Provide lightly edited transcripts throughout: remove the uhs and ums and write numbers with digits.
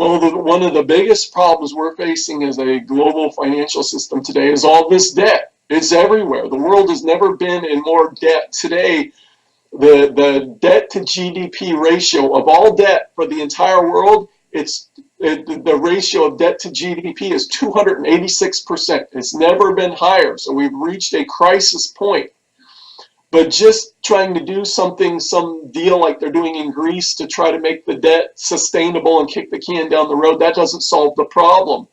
Well, one of the biggest problems we're facing as a global financial system today is all this debt. It's everywhere. The world has never been in more debt. Today, the debt to GDP ratio of all debt for the entire world, the ratio of debt to GDP is 286%. It's never been higher. So we've reached a crisis point. But just trying to do something, some deal like they're doing in Greece to try to make the debt sustainable and kick the can down the road, that doesn't solve the problem.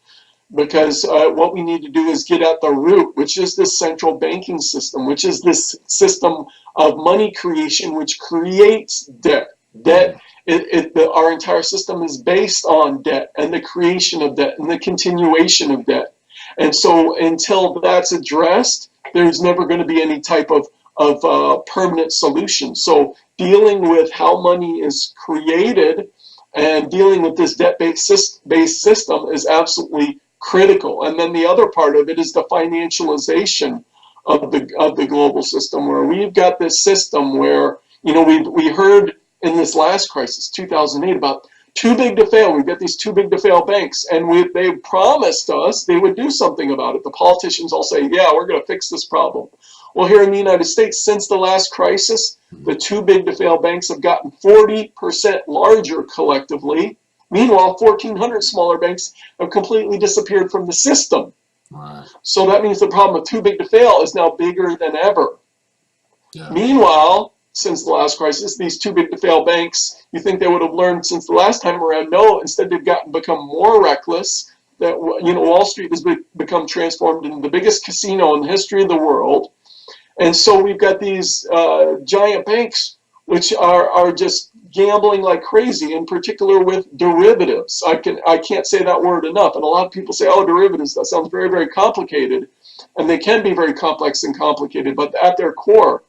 Because what we need to do is get at the root, which is this central banking system, which is this system of money creation, which creates debt. Our entire system is based on debt and the creation of debt and the continuation of debt. And so until that's addressed, there's never going to be any type of permanent solution. So dealing with how money is created and dealing with this debt-based system is absolutely critical. And then the other part of it is the financialization of the global system, where we've got this system where, you know, we heard in this last crisis, 2008, about too big to fail. We've got these too big to fail banks, and they promised us they would do something about it. The politicians all say, yeah, we're going to fix this problem. Well, here in the United States, since the last crisis, the too big to fail banks have gotten 40% larger collectively. Meanwhile, 1,400 smaller banks have completely disappeared from the system. Right. So that means the problem of too big to fail is now bigger than ever. Yeah. Meanwhile, since the last crisis, these too big to fail banks, you think they would have learned since the last time around? No, instead they've become more reckless. That, you know, Wall Street has become transformed into the biggest casino in the history of the world. And so we've got these giant banks which are just gambling like crazy, in particular with derivatives. I can't say that word enough. And a lot of people say, oh, derivatives, that sounds very, very complicated. And they can be very complex and complicated, but at their core,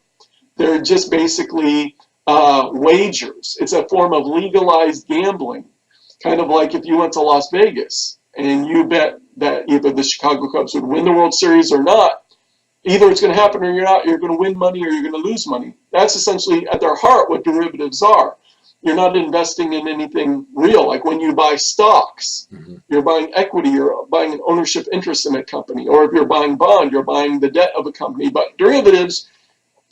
they're just basically wagers. It's a form of legalized gambling, kind of like if you went to Las Vegas and you bet that either the Chicago Cubs would win the World Series or not. Either it's going to happen or you're not. You're going to win money or you're going to lose money. That's essentially at their heart what derivatives are. You're not investing in anything real. Like when you buy stocks, you're buying equity, you're buying an ownership interest in a company. Or if you're buying bond, you're buying the debt of a company. But derivatives,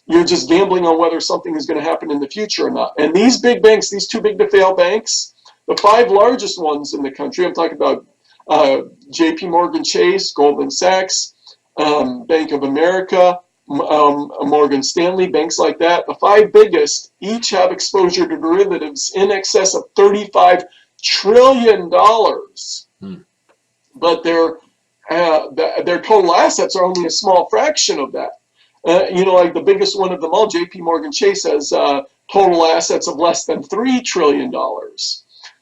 you're just gambling on whether something is going to happen in the future or not. And these big banks, these too big to fail banks, the 5 largest ones in the country, I'm talking about JP Morgan Chase, Goldman Sachs, Bank of America, Morgan Stanley, banks like that. The 5 biggest each have exposure to derivatives in excess of $35 trillion. But their total assets are only a small fraction of that. You know, like the biggest one of them all, JP Morgan Chase, has total assets of less than $3 trillion.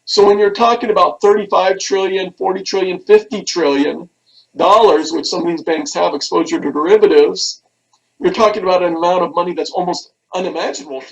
So when you're talking about 35 trillion, 40 trillion, 50 trillion dollars, which some of these banks have exposure to derivatives, you're talking about an amount of money that's almost unimaginable.